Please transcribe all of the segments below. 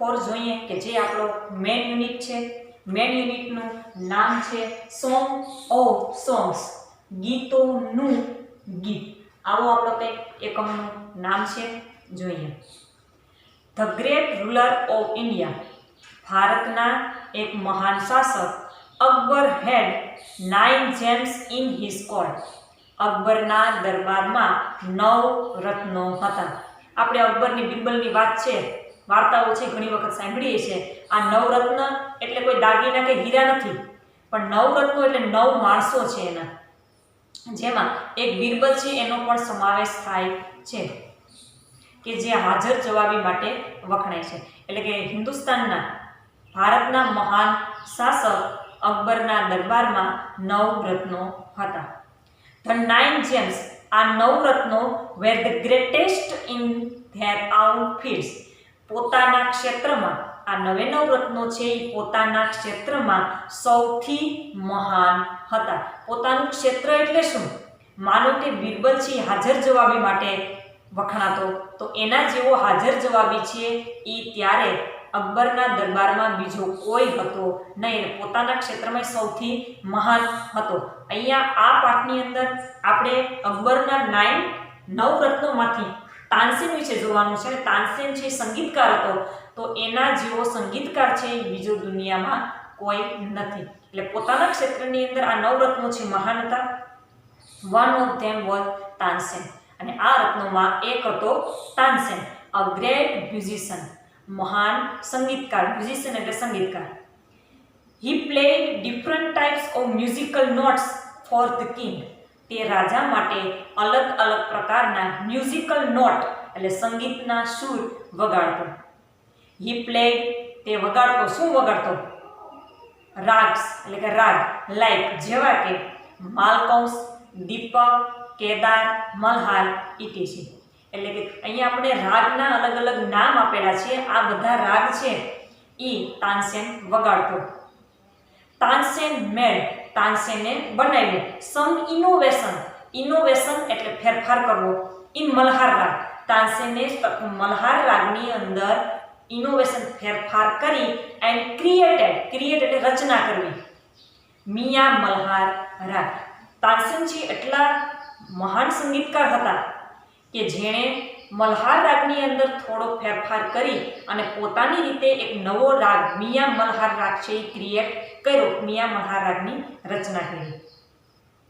4 જોઈએ કે જે આપણો મેન યુનિટ છે। મેન યુનિટનું નામ છે સોંગ ઓફ સોંગ્સ, ગીતોનું ગીત। આવો આપણો કંઈક એકમનું નામ છે, જોઈએ। The great ruler of India, ભારતના એક મહાન શાસક અકબર હેડ 9 જેમ્સ ઇન હિઝ કોર્ટ, અકબરના દરબારમાં 9 રત્નો હતા। આપણે અકબરની બિરબલની વાત છે, વાર્તાઓ છે, ઘણી વખત સાંભળીએ છીએ। આ 9 રત્ન એટલે કોઈ દાગીના કે હીરા નથી, પણ 9 રત્નો એટલે 9 માણસો છે એના, જેમાં એક બિરબલ છે એનો પણ સમાવેશ થાય છે કે જે હાજર જવાબી માટે વખણાય છે। એટલે કે હિન્દુસ્તાનના, ભારતના મહાન શાસક અકબરના દરબારમાં 9 રત્નો હતા। ધ 9 જેમ્સ, આ 9 રત્નો were the greatest in their own fields, પોતાના ક્ષેત્રમાં, આ 9 રત્નો છે એ પોતાના ક્ષેત્રમાં સૌથી મહાન હતા। પોતાનું ક્ષેત્ર એટલે શું? માનો કે બિરબલ છે હાજર જવાબી માટે વખણાતો, તો એના જેવો હાજર જવાબી છે એ ત્યારે અકબરના દરબારમાં બીજો કોઈ હતો નહીં, પોતાના ક્ષેત્રમાં સૌથી મહાન હતો। અહીંયા આ પાઠની અંદર આપણે અકબરના 9 રત્નોમાંથી તાનસેન વિશે જોવાનું છે। તાનસેન છે સંગીતકાર હતો, તો એના જેવો સંગીતકાર છે એ બીજો દુનિયામાં કોઈ નથી। એટલે પોતાના ક્ષેત્રની અંદર આ 9 રત્નો છે મહાન હતા। One of them was Tansen, અને આ રત્નોમાં એક હતો તાનસેન, અ ગ્રેટ મ્યુઝિશિયન, મહાન સંગીતકાર। મ્યુઝિશિયન એટલે સંગીતકાર। He played different types of musical notes for the king, તે રાજા માટે અલગ અલગ પ્રકારના મ્યુઝિકલ નોટ એટલે સંગીતના સૂર વગાડતો। હી પ્લેડ, તે વગાડતો, શું વગાડતો? રાગ્સ એટલે કે રાગ, લાઈક જેવા કે માલકૌંસ, દીપક, કેદાર, મલ્હાર ઇટીસી। એટલે કે અહીંયા આપણે રાગના અલગ અલગ નામ આપેલા છે, આ બધા રાગ છે એ તાનસેન વગાડતો। તાનસેન મેડ, તાનસેને બનાવ્યું સમ ઇનોવેશન, ઇનોવેશન એટલે ફેરફાર કરવો, ઇન મલ્હાર રાગ, તાનસેને મલ્હાર રાગની અંદર ઇનોવેશન ફેરફાર કરી એન્ડ ક્રિએટેડ, ક્રિએટ એટલે રચના કરવી, મિયા મલ્હાર રાગ। તાનસેન છે એટલા મહાન સંગીતકાર હતા કે જેણે મલ્હાર રાગની અંદર થોડો ફેરફાર કરી અને પોતાની રીતે એક નવો રાગ મિયા મલ્હાર રાગ છે એ ક્રિએટ કર્યો, મિયા મલ્હાર રાગની રચના કરી।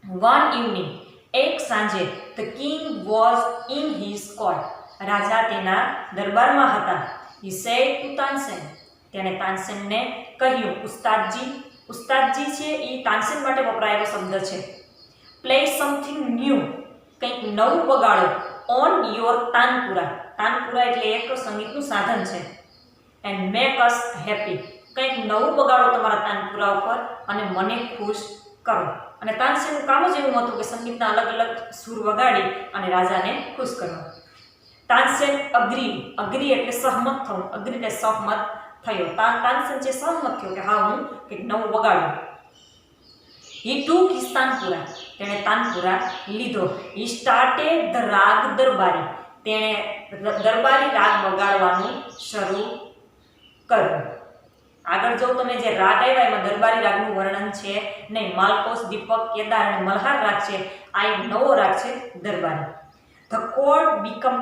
વન ઇવનિંગ, એક સાંજે, the king was in his court, રાજા તેના દરબારમાં હતા। હી સેડ ટુ તાનસેન, તેણે તાનસેનને કહ્યું, ઉસ્તાદજી, ઉસ્તાદજી છે એ તાનસેન માટે વપરાયેલો શબ્દ છે। પ્લે સમથિંગ ન્યૂ, કંઈક નવું વગાડો, ઓન યોર તાનપુરા, તાનપુરા એટલે એક સંગીતનું સાધન છે। એન્ડ મેક અસ હેપી, કંઈક નવું વગાડો તમારા તાનપુરા ઉપર અને મને ખુશ કરો। અને તાનસેનનું કામ જ એવું હતું કે સંગીતના અલગ અલગ સૂર વગાડી અને રાજાને ખુશ કરવા। તાનસેન અગ્રી, અગ્રી એટલે સહમત થવું, અગ્રી એટલે સહમત થયો, તાનસેન જે સહમત થયો કે હા હું કંઈક નવું વગાડું। હી ટુક હિઝ તાનપુરા, તેણે તાનપુરા લીધો। હી સ્ટાર્ટેડ ધ રાગ દરબારી, તેણે દરબારી રાગ વગાડવાનું શરૂ કર્યું। આગળ જો તમે જે રાગ આવ્યા એમાં દરબારી રાગનું વર્ણન છે નહીં, માલકોસ, દીપક, કેદાર અને મલ્હાર રાગ છે, આ એક નવો રાગ છે Darbari. The court became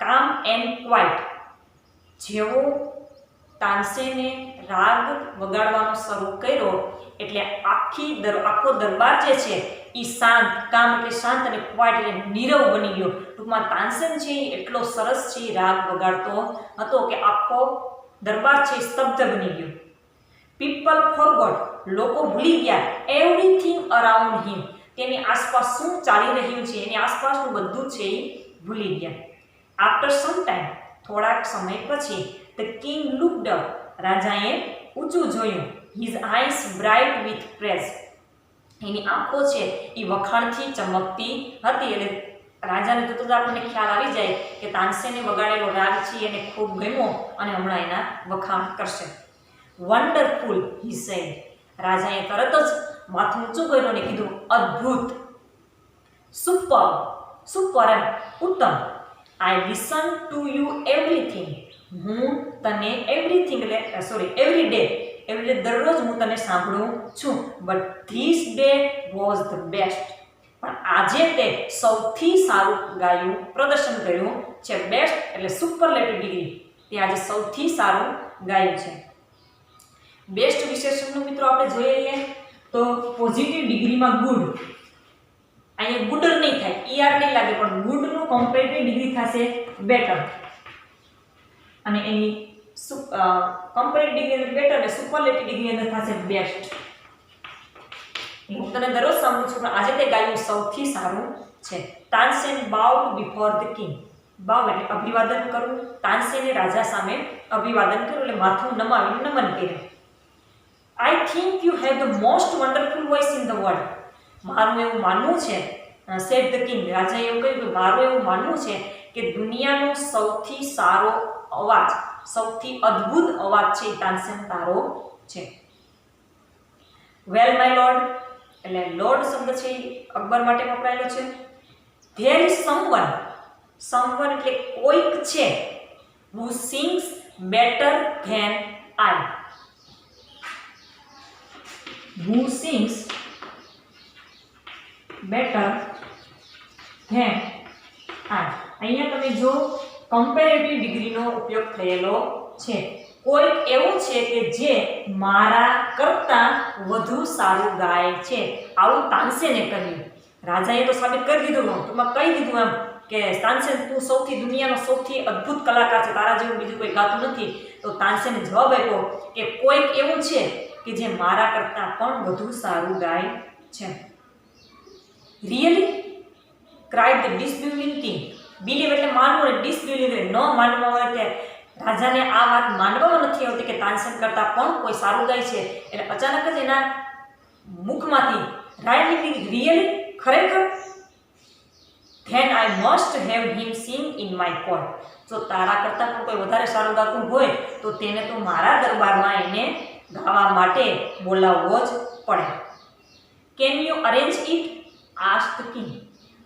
calm and quiet, જેવો તાનસેને રાગ વગાડવાનો શરૂ કર્યો એટલે આખો દરબાર જે છે એ શાંત, કામ એટલે શાંત અને ક્વાઇટ એટલે નીરવ બની ગયો। ટૂંકમાં તાનસેન છે એ એટલો સરસ છે રાગ વગાડતો હતો કે આખો દરબાર છે સ્તબ્ધ બની ગયો। પીપલ ફોરગોટ, લોકો ભૂલી ગયા, એવરીથિંગ અરાઉન્ડ હિમ, તેની આસપાસ શું ચાલી રહ્યું છે એની આસપાસનું બધું છે એ ભૂલી ગયા। આફ્ટર સમ ટાઈમ, થોડાક સમય પછી, ધ કિંગ લુક્ડ અપ, રાજાએ ઊંચું જોયું, his eyes bright with praise, એની આંખો છે એ વખાણથી ચમકતી હતી। એટલે રાજાને જોતો તો આપણને ખ્યાલ આવી જાય કે તાનસેને વગાડેલો રાગ છે એને ખૂબ ગમ્યો અને હમણાં એના વખાણ કરશે। વન્ડરફુલ હી સેડ, રાજાએ તરત જ માથું ઊંચું કર્યું અને કીધું અદ્ભુત, સુપર, સુપર એમ ઉત્તમ, આઈ લિસન ટુ યુ એવરીથિંગ, હું તને એવરીથિંગ એવરી ડે દરરોજ હું તને સાંભળું છું, but this day was the best, પણ આજે તે સૌથી સારું ગાયું, પ્રદર્શન કર્યું છે. બેસ્ટ એટલે સુપરલેટિવ ડિગ્રી, તે આજે સૌથી સારું ગાયું છે. બેસ્ટ વિશેષણનું મિત્રો આપણે જોઈએ તો પોઝિટિવ ડિગ્રીમાં ગુડ, અહીંયા ગુડ નહીં થાય, ER નહીં લાગે, પણ ગુડનું કમ્પેરેટિવ ડિગ્રી થશે બેટર, અને એની કમ્પેરેટિવ ડિગ્રી અંદર બેટર અને સુપરલેટિવ ડિગ્રી અંદર થશે બેસ્ટ. હું તને દરરોજ સાંભળું છું, પણ આજે તે ગાયું સૌથી સારું છે. Tansen bowed before the king, bow એટલે અભિવાદન કરવું, તાનસેને રાજા સામે અભિવાદન કર્યું એટલે માથું નમાવીને નમન કર્યું. I think you have the most wonderful voice in the world, મારું એવું માનવું છે, સેડ ધ કિંગ, રાજાએ એવું કહ્યું કે મારું એવું માનવું છે કે દુનિયાનો સૌથી સારો અવાજ, સૌથી અદ્ભુત અવાજ છે તાનસેન તારો છે. વેલ માય લોર્ડ એટલે લોર્ડ શબ્દ છે અકબર માટે વપરાયેલો છે. ધેર ઇઝ સમવન એટલે કોઈક છે, who sings better than I, who sings better than I. અહીંયા તમે જો કમ્પેરેટિવ ડિગ્રીનો ઉપયોગ થયેલો છે. કોઈક એવું છે કે જે મારા કરતાં વધુ સારું ગાય છે, આવું તાનસેને કહ્યું. રાજાએ તો સાબિત કરી દીધું, ટૂંકમાં કહી દીધું એમ કે તાનસેન તું દુનિયાનો સૌથી અદ્ભુત કલાકાર છે, તારા જેવું બીજું કોઈ ગાતું નથી. તો તાનસેને જવાબ આપ્યો કે કોઈક એવું છે કે જે મારા કરતાં પણ વધુ સારું ગાય છે. Really cried the disbelieving king, believe એટલે માનવું, અને ડિસબિલીવ એટલે ન માનવામાં આવે કે રાજાને આ વાત માનવામાં નથી આવતી કે તાનસેન કરતાં પણ કોઈ સારું ગાય છે. એટલે અચાનક જ એના મુખમાંથી રિયલી ખરેખર, then I must have him sing in my court, જો તારા કરતાં પણ કોઈ વધારે સારું ગાતું હોય તો તેને તો મારા દરબારમાં એને ગાવા માટે બોલાવવો જ પડે. Can you arrange it, ask the king,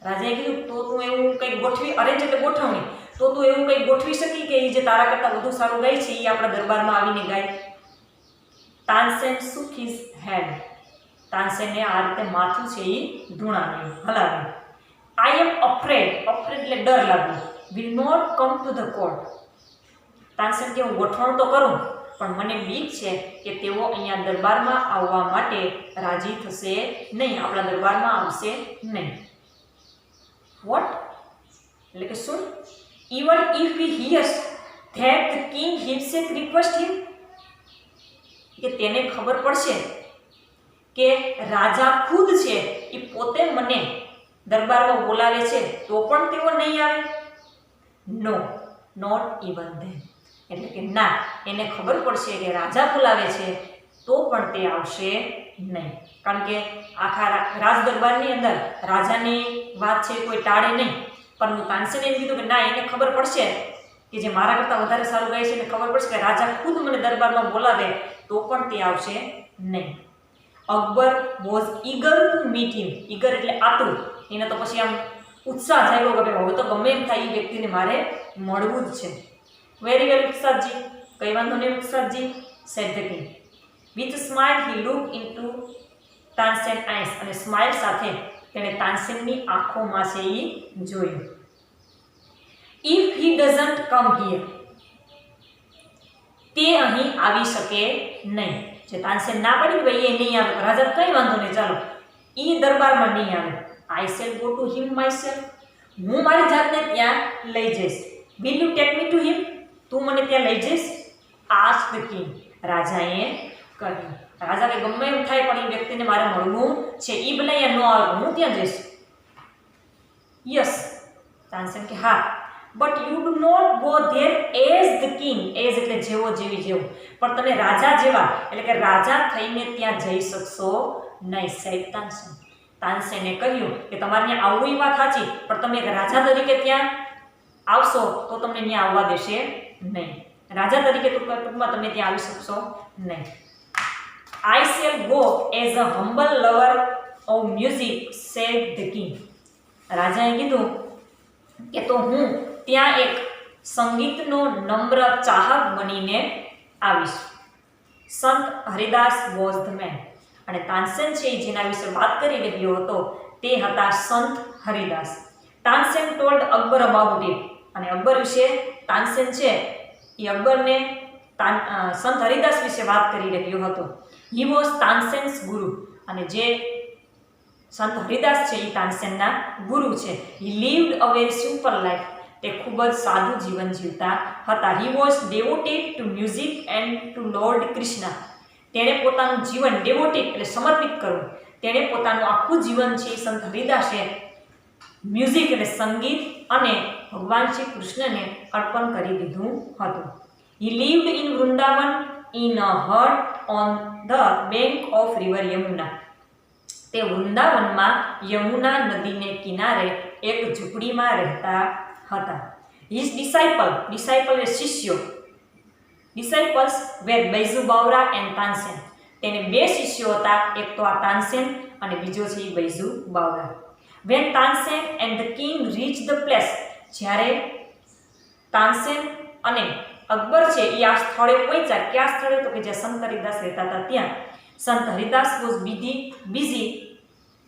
રાજાએ કીધું તો તું એવું કંઈક ગોઠવી, અરેન્જ એટલે ગોઠવણી, તો તું એવું કંઈક ગોઠવી શકી કે એ જે તારા કરતાં વધુ સારું ગાય છે એ આપણા દરબારમાં આવીને ગાય. તાનસેન shook his head, તાનસેને આ રીતે માથું છે એ ધૂણાવ્યું, હલાવ્યું. આઈ એમ અફ્રેડ એટલે ડર લાગ્યો, will not come to the court, Tansen કે હું ગોઠવણ તો કરું પણ મને બીક છે કે તેઓ અહીંયા દરબારમાં આવવા માટે રાજી થશે નહીં, આપણા દરબારમાં આવશે નહીં. વોટ એટલે કે શું? Even if he hears that the king himself request him, કે તેને ખબર પડશે કે રાજા ખુદ છે એ પોતે મને દરબારમાં બોલાવે છે તો પણ તેઓ નહીં આવે. નો નોટ ઇવન ધેન એટલે કે ના, એને ખબર પડશે કે રાજા બોલાવે છે તો પણ તે આવશે નહીં, કારણ કે આખા રાજ દરબારની અંદર રાજાની વાત છે કોઈ ટાળે નહીં. પરંતુ તાનસેને એમ કીધું કે ના, એને ખબર પડશે કે જે મારા કરતાં વધારે સારું ગાય છે, એને ખબર પડશે કે રાજા ખુદ મને દરબારમાં બોલાવે તો પણ તે આવશે નહીં. Akbar was eager to meet him, eager એટલે આતુર, એને તો પછી આમ ઉત્સાહ જાગ્યો કે હવે તો ગમે એમ થાય એ વ્યક્તિને મારે મળવું જ છે. વેરી વેલ ઉત્સાહજી, કઈ વાંધો નહીં ઉત્સાહજી, said the king. With smile he look into Tansen eyes, અને સ્માઇલ સાથે તેણે તાનસેનની આંખોમાં છે એ જોયું. If he doesn't come here, તે અહીં આવી શકે નહીં. જે તાનસેન ના પડી ભાઈ એ નહીં આવે, રાજા કઈ વાંધો નહીં, ચાલો એ દરબારમાં નહીં આવે. આઈ shall go to him my self, હું મારી જાતને ત્યાં લઈ જઈશ. Will you take me to him, તું મને ત્યાં લઈ જઈશ. આસ્ક ધ કિંગ, રાજાએ કહ્યું. રાજા કે ગમે એમ થાય પણ એ વ્યક્તિને મારે મળવું છે, એ ભલે અહીંયા ન આવે, હું ત્યાં જઈશ. યસ, તાનસેન કે હા, but you do not go there as the king, as એટલે જેવો જેવી જેવું, પણ તમે રાજા જેવા એટલે કે રાજા થઈને ત્યાં જઈ શકશો નહીં. સેડ તાનસેન, તાનસેને કહ્યું કે તમારે ત્યાં આવવું એ વાત સાચી, પણ તમે એક રાજા તરીકે ત્યાં આવશો તો તમને ત્યાં આવવા દેશે નહીં. રાજા તરીકે ટૂંકમાં તમે ત્યાં આવી શકશો નહીં. I shall go as a humble lover of music, said the king. રાજાએ કીધું કે તો હું ત્યાં એક સંગીતનો નમ્ર ચાહક બનીને આવીશ. સંત હરિદાસ વોઝ ધ મેન. અને તાનસેન છે જેના વિશે વાત કરી રહ્યો હતો તે હતા સંત Haridas. Tansen told Akbar about it. અને અકબર વિશે તાનસેન છે એ અકબરને સંત હરિદાસ વિશે વાત કરી રહ્યો હતો. હી વોઝ તાનસેન્સ ગુરુ. અને જે સંત હરિદાસ છે એ તાનસેનના ગુરુ છે. He lived a very simple life. તે ખૂબ જ સાદું જીવન જીવતા હતા. He was devoted to music and to lord Krishna. તેણે પોતાનું જીવન ડેવોટેડ એટલે સમર્પિત કરવું. તેણે પોતાનું આખું જીવન છે સંત હરિદાસે મ્યુઝિક એટલે સંગીત અને ભગવાન શ્રી કૃષ્ણને અર્પણ કરી દીધું હતું. He lived in Vrindavan in a hut on the bank of river Yamuna. તે વૃંદાવનમાં યમુના નદીને કિનારે એક ઝૂંપડીમાં રહેતા હતા. હિઝ ડિસાઇપલ એ શિષ્યો. Disciples were Baiju Bawra and Tansen. તેને બે શિષ્યો હતા, એક તો આ તાનસેન અને બીજો છે એ Baiju Bawra. When Tansen and the king reach the place. જ્યારે તાનસેન અને અકબર છે એ આ સ્થળે પહોંચ્યા. કયા સ્થળે? તો કે જ્યાં સંત હરિદાસ રહેતા હતા ત્યાં. સંત Haridas was busy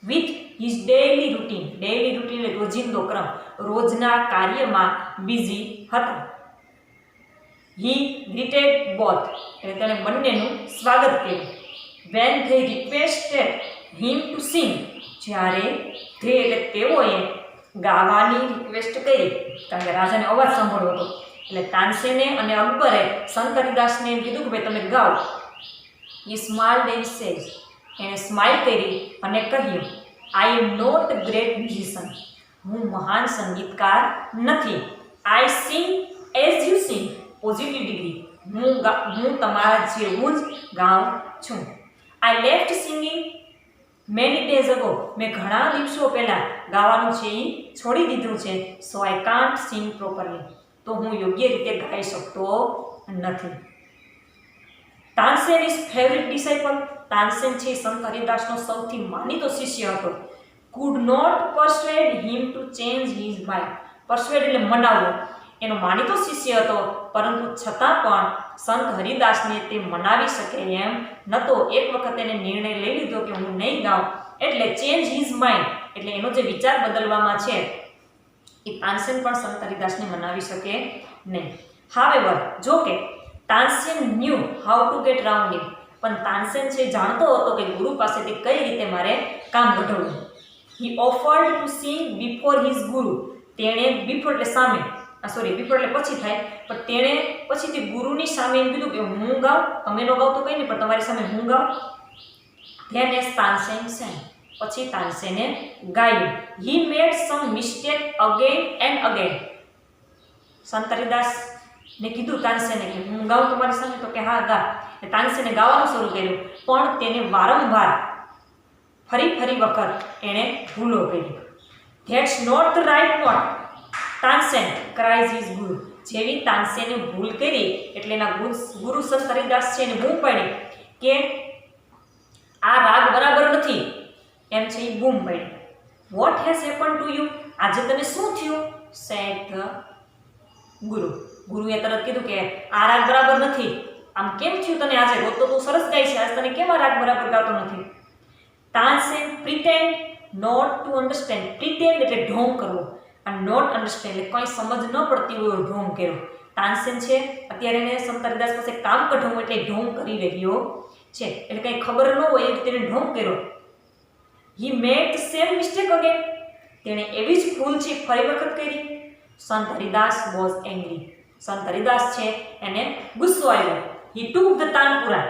with his daily routine. Daily routine એટલે રોજિંદો ક્રમ, રોજના કાર્યમાં બિઝી હતા. હી ગ્રીટેડ બોથ. એટલે તેણે બંનેનું સ્વાગત કર્યું. When they requested him to sing. જ્યારે ધે એટલે તેઓએ ગાવાની રિક્વેસ્ટ કરી, કારણ કે રાજાને અવાજ સાંભળવો હતો. એટલે તાનસેને અને અકબરે સંત હરિદાસને એમ કીધું કે ભાઈ તમે ગાઓ. એ સ્માઇલ્ડ એન્ડ સેડ. એણે સ્માઇલ કરી અને કહ્યું, I am not great musician. હું મહાન સંગીતકાર નથી. I sing as you sing. Positive degree. હું તમારા જેવું જ ગાઉં છું. I left singing many days ago. મેં ઘણા દિવસો પહેલાં ગાવાનું છે એ છોડી દીધું છે. So I can't sing properly. તો હું યોગ્ય રીતે ગાઈ શકતો નથી. Tansen is favourite disciple. Tansen છે સંત હરિદાસનો સૌથી માનીતો શિષ્ય હતો. Could not persuade him to change his mind. Persuade એટલે મનાવવો. એનો માનીતો શિષ્ય હતો, પરંતુ છતાં પણ સંત હરિદાસને તે મનાવી શકે એમ નહોતો. એક વખત એને નિર્ણય લઈ લીધો કે હું નહીં ગાઉં. એટલે ચેન્જ હિઝ માઇન્ડ એટલે એનો જે વિચાર બદલવામાં છે એ તાનસેન પણ સંત હરિદાસને મનાવી શકે નહીં. હાવેવર, જો કે Tansen new how to gate round it. પણ તાનસેન છે જાણતો હતો કે ગુરુ પાસેથી કઈ રીતે મારે કામ કઢાવવું. He offered to sing before his guru. તેણે બિફોર એટલે સામે, બિફોર એટલે પછી થાય, પણ તેણે પછીથી ગુરુની સામે એમ કીધું કે હું ગાઉં, તમે નો ગાવ તો કંઈ નહીં, પણ તમારી સામે હું ગાઉં. Then as Tansen sang. પછી તાનસેને ગાયું. He made some mistake again and again. સંત હરિદાસને કીધું તાનસેને કે હું ગાઉં તમારી સામે, તો કે હા ગા. તાનસેને ગાવાનું શરૂ કર્યું, પણ તેને વારંવાર ફરી વખત એણે ભૂલો કરી. That's not the right note. Tansen cries his guru. જેવી તાનસેને ભૂલ કરી એટલે એના ગુરુ સંત હરિદાસ છે એને બૂમ પાડી કે આ રાગ બરાબર નથી, એમ છે એ બૂમ પાડી. What has happen to you. આજે તને શું થયું? સેડ ધ ગુરુ. ગુરુએ તરત કીધું કે આ રાગ બરાબર નથી, આમ કેમ થયું તને આજે? રોજ તો તું સરસ ગાય છે, આજ તને કેમ આ રાગ બરાબર ગાતો નથી? Tansen pretend not to understand. Pretend એટલે ઢોંગ કરવો, અને નોટ અન્ડરસ્ટેન્ડ એટલે કંઈ સમજ ન પડતી હોય એવો ઢોંગ કર્યો. તાનસેન છે અત્યારે એને સંત હરિદાસ પાસે કામ કઢાવવું એટલે ઢોંગ કરી રહ્યો છે, એટલે કંઈ ખબર ન હોય એ રીતે ઢોંગ કર્યો. He made the same mistake again. તેણે એવી જ ભૂલ છે ફરી વખત કરી. સંત હરિદાસ વોઝ એંગ્રી. સંત હરિદાસ છે એને ગુસ્સો આવ્યો. He took the tanpura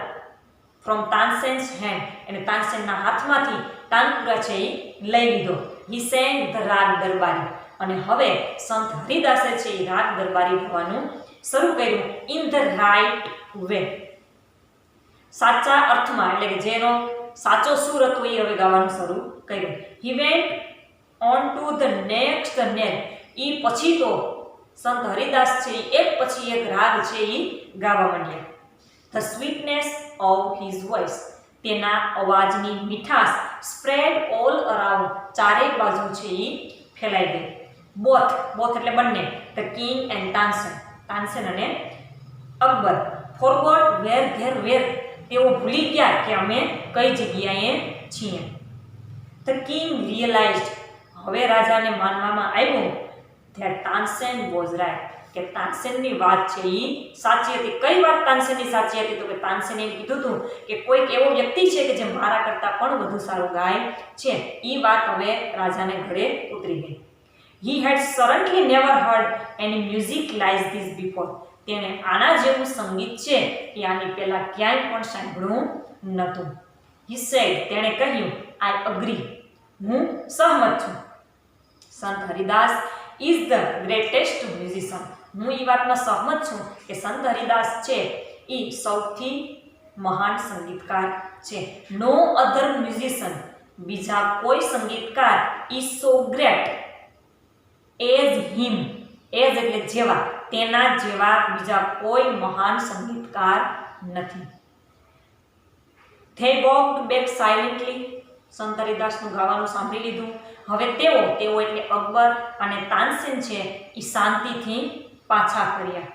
from Tansen's hand. એને તાનસેનના હાથમાંથી તાનપુરા છે એ લઈ લીધો. હી સેંગ ધ રાગ દરબારી. અને હવે સંત હરિદાસે છે એ રાગ દરબારી ગાવાનું શરૂ કર્યું. In the right way. સાચા અર્થમાં, એટલે કે જેનો સાચો સુર હતો એ હવે ગાવાનું શરૂ કર્યું. He went on to the next nail. એ પછી તો સંત હરિદાસ છે એક પછી એક રાગ છે એ ગાવા માંડ્યા. The sweetness of his voice. તેના અવાજની મીઠાશ સ્પ્રેડ ઓલ અરાઉન્ડ. ચારેય બાજુ છે એ ફેલાઈ ગઈ. બોથ એટલે બંને. The king and Tansen, Tansen અને Akbar forgot where they were, તેઓ ભૂલી ગયા કે અમે કઈ જગ્યાએ છીએ. ધ કિંગ રિયલાઇઝડ, હવે રાજાને માનવામાં આવ્યું ધેટ તાનસેન વોઝ રાઇટ, કે તાનસેનની વાત છે એ સાચી હતી. કઈ વાત તાનસેનની સાચી હતી? તો કે તાનસેને એમ કીધું હતું કે કોઈક એવો વ્યક્તિ છે કે જે મારા કરતાં પણ વધુ સારું ગાય છે. એ વાત હવે રાજાને ઘરે ઉતરી ગઈ. He had certainly never heard any music like this before. તેણે આના જેવું સંગીત છે એ આની પહેલા ક્યાંય પણ સાંભળ્યું નહોતું. He said, તેણે કહ્યું, I agree, હું સહમત છું. સંત Haridas is the greatest musician. હું એ વાતમાં સહમત છું કે સંત હરિદાસ છે એ સૌથી મહાન સંગીતકાર છે. No other musician, બીજા કોઈ સંગીતકાર is so great as him, as એટલે જેવા, તેના જેવા બીજા કોઈ મહાન સંગીતકાર નથી. They walked back silently. સંત હરિદાસનું ગાવાનું સાંભળી લીધું. હવે તેઓ એટલે અકબર અને તાનસેન છે એ શાંતિથી પાછા ફર્યા.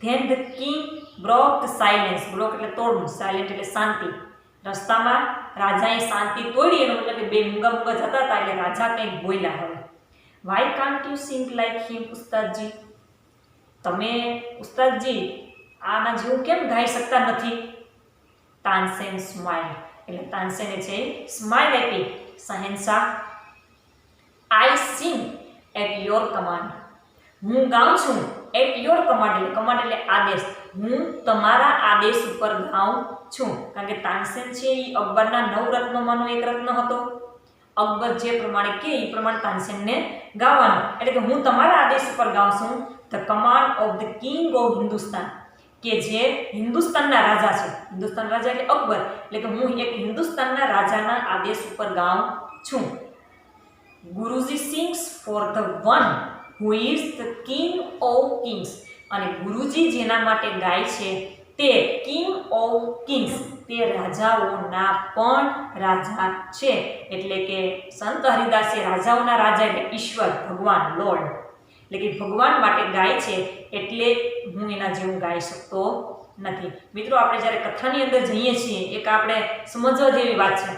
Then the king broke the silence. broke એટલે તોડવું, silent એટલે શાંતિ. રસ્તામાં રાજાએ શાંતિ તોડી, એનો મતલબ કે બે મૂંગા મૂંગા જતા હતા એટલે રાજા કંઈક બોલ્યા. હવે Why can't you sing like him, ઉસ્તાદજી? તમે ઉસ્તાદજી આના જેવું કેમ ગાઈ શકતા નથી? તાનસેન સ્માઇલ, એટલે તાનસેને છે સ્માઇલ આપી. શહેનશાહ, I sing at your command. હું ગાઉં છું at your command, એટલે કમાન્ડ એટલે આદેશ. હું તમારા આદેશ ઉપર ગાઉં છું. કારણ કે તાનસેન છે એ અકબરના 9 રત્નોમાંનો એક રત્ન હતો. અકબર જે પ્રમાણે કે એ પ્રમાણે તાનસેનને ગાવાનું, એટલે કે હું તમારા આદેશ ઉપર ગાઉં છું. The command of the king of Hindustan, કે જે હિન્દુસ્તાનના રાજા છે. હિન્દુસ્તાન રાજા એટલે અકબર, એટલે કે હું એક હિન્દુસ્તાનના રાજાના આદેશ ઉપર ગાઉં છું. Guruji sings for the one who is the king of kings, અને ગુરુજી જેના માટે ગાય છે તે કિંગ ઓફ કિંગ્સ, તે રાજાઓના પણ રાજા છે. એટલે કે સંત હરિદાસ એ રાજાઓના રાજા એટલે ઈશ્વર, ભગવાન, લોર્ડ, એટલે કે ભગવાન માટે ગાય છે. એટલે હું એના જેવું ગાઈ શકતો નથી. મિત્રો, આપણે જ્યારે કથાની અંદર જઈએ છીએ, એક આપણે સમજવા જેવી વાત છે.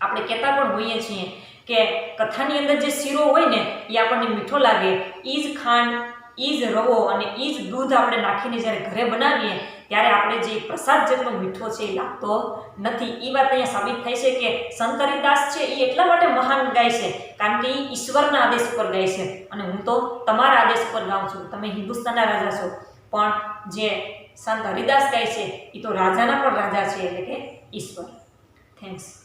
આપણે કહેતા પણ હોઈએ છીએ કે કથાની અંદર જે શીરો હોય ને એ આપણને મીઠો લાગે. એ જ ખાંડ, એ જ રવો અને એ જ દૂધ આપણે નાખીને જ્યારે ઘરે બનાવીએ ત્યારે આપણે જે પ્રસાદ જેટલો મીઠો છે એ લાગતો નથી. એ વાત અહીંયા સાબિત થાય છે કે સંત હરિદાસ છે એ એટલા માટે મહાન ગાય છે કારણ કે એ ઈશ્વરના આદેશ ઉપર ગાય છે. અને હું તો તમારા આદેશ ઉપર ગાઉં છું. તમે હિન્દુસ્તાનના રાજા છો, પણ જે સંત હરિદાસ ગાય છે એ તો રાજાના પણ રાજા છે, એટલે કે ઈશ્વર. થેન્ક્સ.